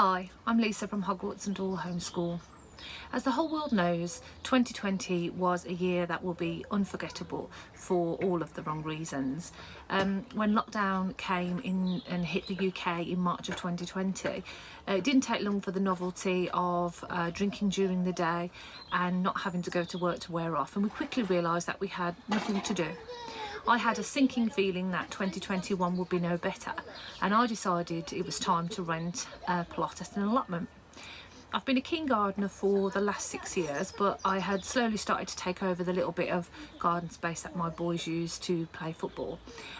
Hi, I'm Lisa from Hogwarts and All Homeschool. As the whole world knows, 2020 was a year that will be unforgettable for all of the wrong reasons. When lockdown came in and hit the UK in March of 2020, it didn't take long for the novelty of drinking during the day and not having to go to work to wear off, and we quickly realised that we had nothing to do. I had a sinking feeling that 2021 would be no better, and I decided it was time to rent a plot at an allotment. I've been a keen gardener for the last 6 years, but I had slowly started to take over the little bit of garden space that my boys use to play football,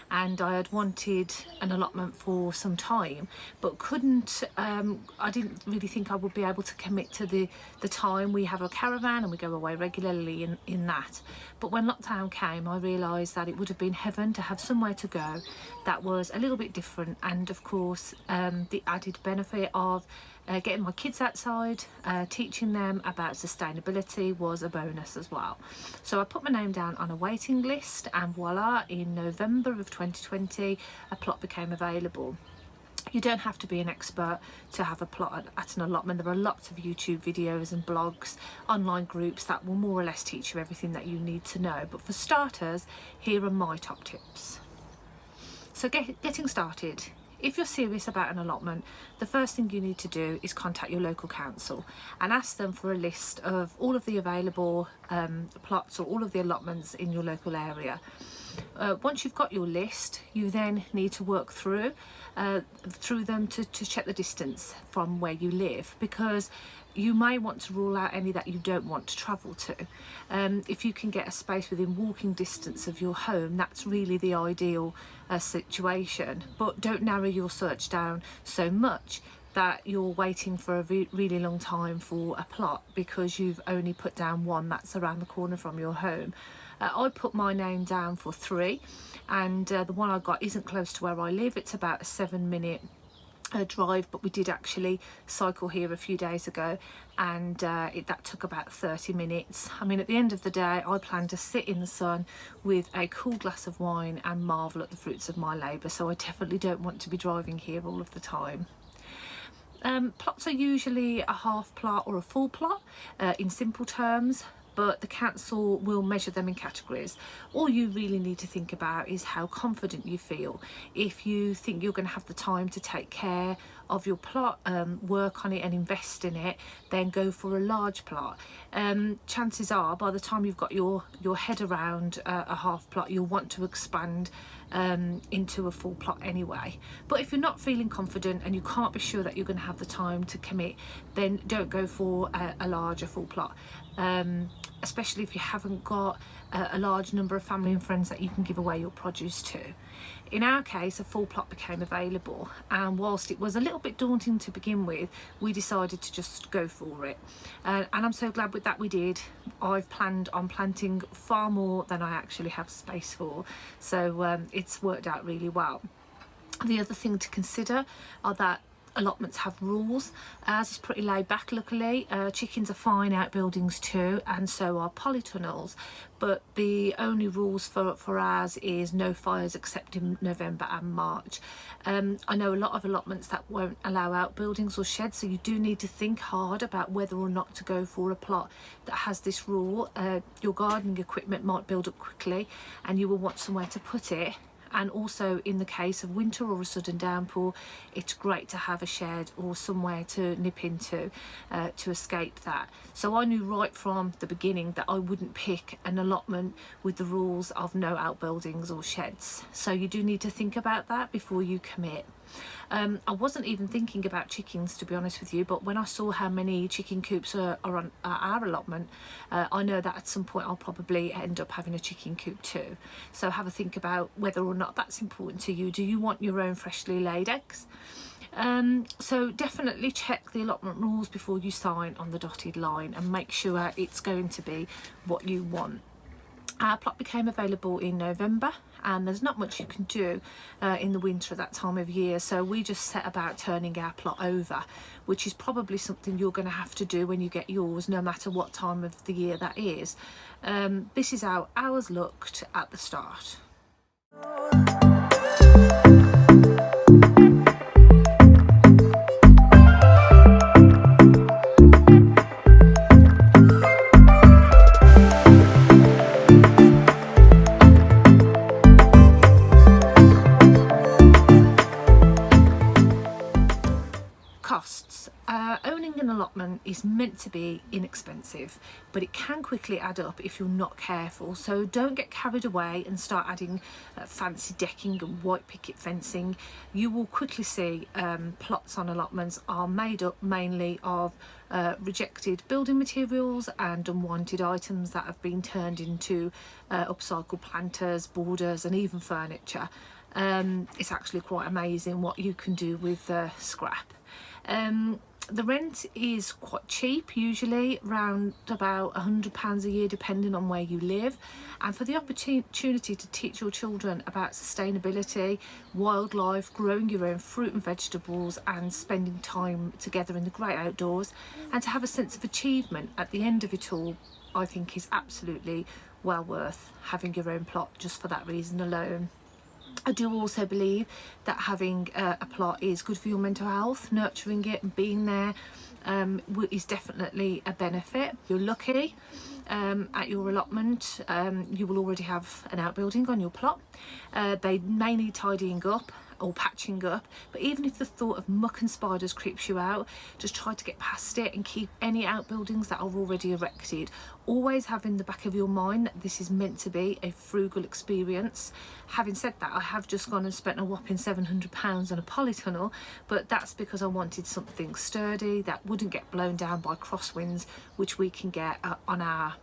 and I had wanted an allotment for some time but couldn't. I didn't really think I would be able to commit to the time. We have a caravan and we go away regularly in that, but when lockdown came I realised that it would have been heaven to have somewhere to go that was a little bit different, and of course the added benefit of getting my kids outside, teaching them about sustainability was a bonus as well. So I put my name down on a waiting list, and voila, in November of 2020 a plot became available. You don't have to be an expert to have a plot at an allotment. There are lots of YouTube videos and blogs, online groups that will more or less teach you everything that you need to know. But for starters, here are my top tips. So getting started. If you're serious about an allotment, the first thing you need to do is contact your local council and ask them for a list of all of the available plots or all of the allotments in your local area. Once you've got your list, you then need to work through them to check the distance from where you live, because you may want to rule out any that you don't want to travel to. If you can get a space within walking distance of your home, that's really the ideal situation. But don't narrow your search down so much that you're waiting for a really long time for a plot because you've only put down one that's around the corner from your home. I put my name down for 3, and the one I got isn't close to where I live. It's about a 7-minute drive, but we did actually cycle here a few days ago, and that took about 30 minutes. I mean, at the end of the day, I plan to sit in the sun with a cool glass of wine and marvel at the fruits of my labour, so I definitely don't want to be driving here all of the time. Plots are usually a half plot or a full plot in simple terms, but the council will measure them in categories. All you really need to think about is how confident you feel. If you think you're going to have the time to take care of your plot, work on it and invest in it, then go for a large plot. Chances are by the time you've got your head around a half plot, you'll want to expand into a full plot anyway. But if you're not feeling confident and you can't be sure that you're going to have the time to commit, then don't go for a larger full plot, especially if you haven't got a large number of family and friends that you can give away your produce to. In our case, a full plot became available, and whilst it was a little bit daunting to begin with, we decided to just go for it, and I'm so glad that we did. I've planned on planting far more than I actually have space for, so it's worked out really well. The other thing to consider are that allotments have rules. Ours is pretty laid back, luckily. Chickens are fine outbuildings too, and so are polytunnels, but the only rules for ours is no fires except in November and March. I know a lot of allotments that won't allow outbuildings or sheds, so you do need to think hard about whether or not to go for a plot that has this rule. Your gardening equipment might build up quickly and you will want somewhere to put it. And also, in the case of winter or a sudden downpour, it's great to have a shed or somewhere to nip into to escape that. So I knew right from the beginning that I wouldn't pick an allotment with the rules of no outbuildings or sheds. So you do need to think about that before you commit. I wasn't even thinking about chickens, to be honest with you, but when I saw how many chicken coops are on our allotment, I know that at some point I'll probably end up having a chicken coop too. So have a think about whether or not that's important to you. Do you want your own freshly laid eggs? So definitely check the allotment rules before you sign on the dotted line and make sure it's going to be what you want. Our plot became available in November, and there's not much you can do in the winter at that time of year, so we just set about turning our plot over, which is probably something you're going to have to do when you get yours, no matter what time of the year that is. This is how ours looked at the start. is meant to be inexpensive, but it can quickly add up if you're not careful. So don't get carried away and start adding fancy decking and white picket fencing. You will quickly see plots on allotments are made up mainly of rejected building materials and unwanted items that have been turned into upcycled planters, borders and even furniture. It's actually quite amazing what you can do with scrap. The rent is quite cheap, usually around about £100 a year depending on where you live, and for the opportunity to teach your children about sustainability, wildlife, growing your own fruit and vegetables and spending time together in the great outdoors, and to have a sense of achievement at the end of it all, I think is absolutely well worth having your own plot just for that reason alone. I do also believe that having a plot is good for your mental health. Nurturing it and being there is definitely a benefit. You're lucky at your allotment, you will already have an outbuilding on your plot. They may need tidying up or patching up, but even if the thought of muck and spiders creeps you out, just try to get past it and keep any outbuildings that are already erected. Always have in the back of your mind that this is meant to be a frugal experience. Having said that, I have just gone and spent a whopping £700 on a polytunnel, but that's because I wanted something sturdy that wouldn't get blown down by crosswinds, which we can get on our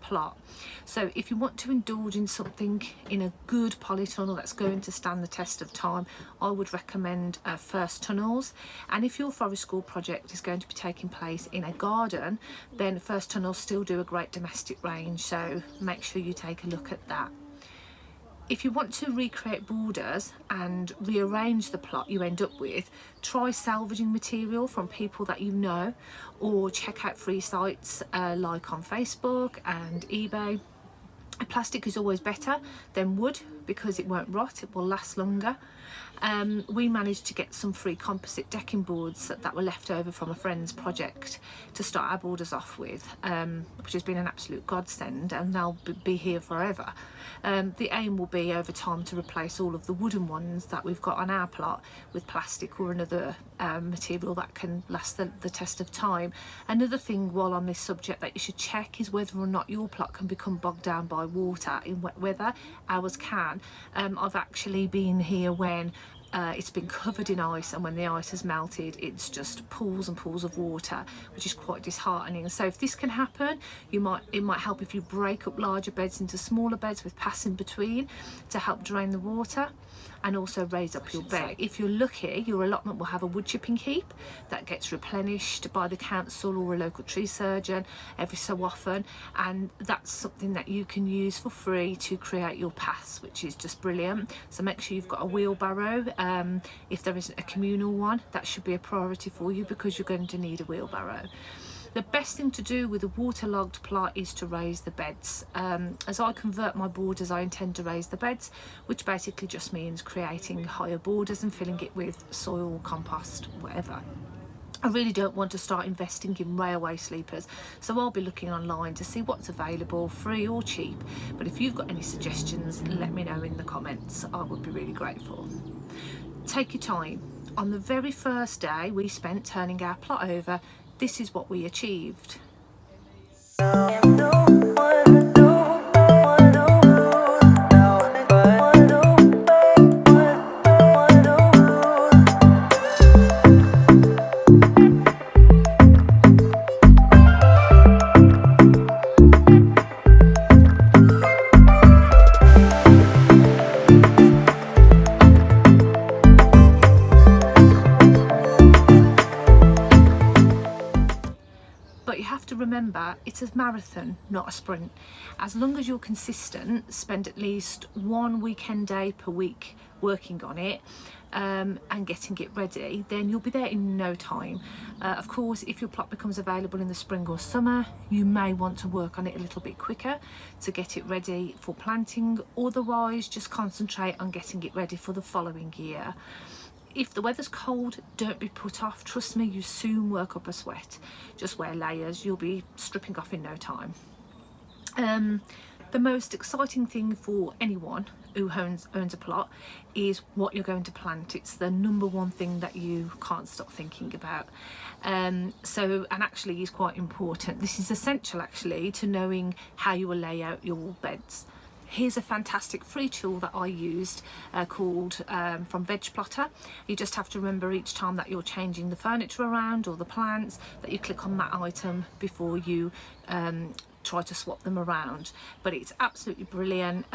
plot. So if you want to indulge in something in a good polytunnel that's going to stand the test of time, I would recommend First Tunnels. And if your forest school project is going to be taking place in a garden, then First Tunnels still do a great domestic range, so make sure you take a look at that. If you want to recreate borders and rearrange the plot you end up with, try salvaging material from people that you know, or check out free sites like on Facebook and eBay. Plastic is always better than wood because it won't rot, it will last longer. We managed to get some free composite decking boards that were left over from a friend's project to start our borders off with, which has been an absolute godsend, and they'll be here forever. The aim will be over time to replace all of the wooden ones that we've got on our plot with plastic or another material that can last the test of time. Another thing while on this subject that you should check is whether or not your plot can become bogged down by water in wet weather. Ours can. I've actually been here when it's been covered in ice, and when the ice has melted it's just pools and pools of water, which is quite disheartening. So if this can happen, it might help if you break up larger beds into smaller beds with passing between to help drain the water and also raise up your bed. If you're lucky, your allotment will have a wood chipping heap that gets replenished by the council or a local tree surgeon every so often, and that's something that you can use for free to create your paths, which is just brilliant. So make sure you've got a wheelbarrow. If there isn't a communal one, that should be a priority for you because you're going to need a wheelbarrow. The best thing to do with a waterlogged plot is to raise the beds. As I convert my borders, I intend to raise the beds, which basically just means creating higher borders and filling it with soil, compost, whatever. I really don't want to start investing in railway sleepers, so I'll be looking online to see what's available, free or cheap. But if you've got any suggestions, let me know in the comments. I would be really grateful. Take your time. On the very first day we spent turning our plot over, this is what we achieved. But you have to remember, it's a marathon, not a sprint. As long as you're consistent, spend at least one weekend day per week working on it and getting it ready, then you'll be there in no time. Of course, if your plot becomes available in the spring or summer, you may want to work on it a little bit quicker to get it ready for planting. Otherwise, just concentrate on getting it ready for the following year. If the weather's cold, don't be put off. Trust me, you soon work up a sweat. Just wear layers, you'll be stripping off in no time. The most exciting thing for anyone who owns a plot is what you're going to plant. It's the number one thing that you can't stop thinking about. And actually is quite important. This is essential actually to knowing how you will lay out your beds. Here's a fantastic free tool that I used called from Veg Plotter. You just have to remember each time that you're changing the furniture around or the plants that you click on that item before you try to swap them around. But it's absolutely brilliant.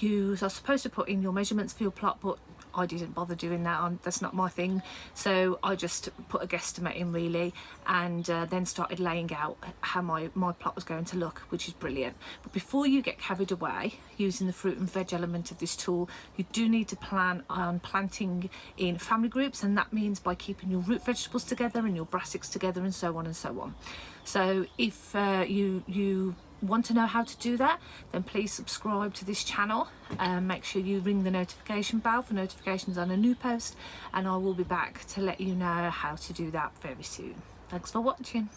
You are supposed to put in your measurements for your plot, but I didn't bother doing that. That's not my thing. So I just put a guesstimate in really, and then started laying out how my plot was going to look, which is brilliant. But before you get carried away using the fruit and veg element of this tool, you do need to plan on planting in family groups, and that means by keeping your root vegetables together and your brassicas together and so on and so on. So if you want to know how to do that, then please subscribe to this channel and make sure you ring the notification bell for notifications on a new post, and I will be back to let you know how to do that very soon. Thanks for watching.